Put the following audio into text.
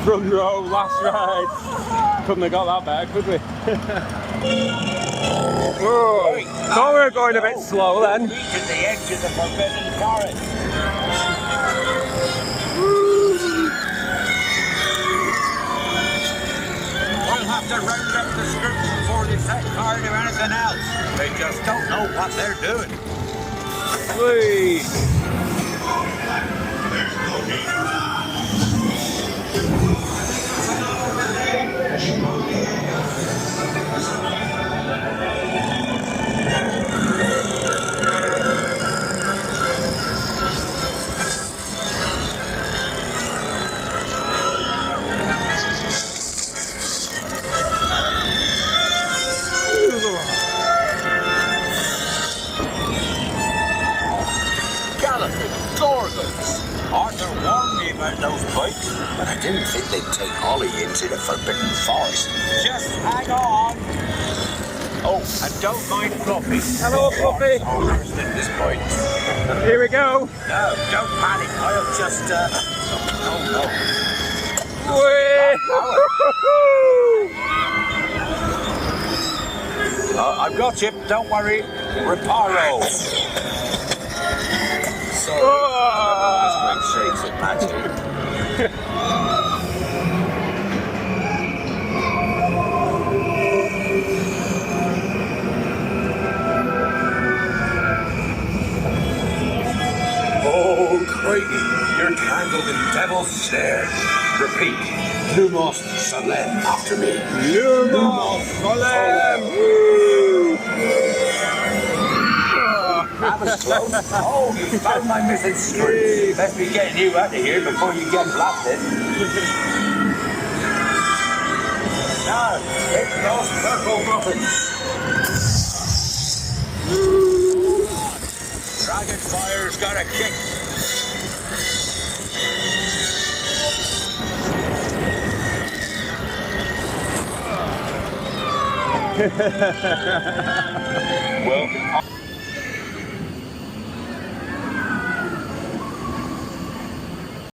Front row, last ride. Couldn't have got that better, could we? Whoa! Thought we were going a bit slow then. Reaching the edge of the forbidden forest. We'll have to round up the scouts before they set fire to anything else. They just don't know what they're doing. Whee! Arthur warned me about those bikes, but I didn't think they'd take Ollie into the forbidden forest. Just hang on. Oh, and don't mind Fluffy. Hello, Fluffy. At this point. Here we go. No, don't panic. I'll just, oh no. I've got you. Don't worry. Reparo. Sorry. Oh. This shakes at magic. Oh, Craigie, you're tangled in devil's snare. Repeat, Lumos Solem after me. Lumos Solem! That was close. Oh, you found my missing string. Let's be getting you out of here before you get blasted. Now, hit those purple buttons. Dragonfire's got a kick. Well,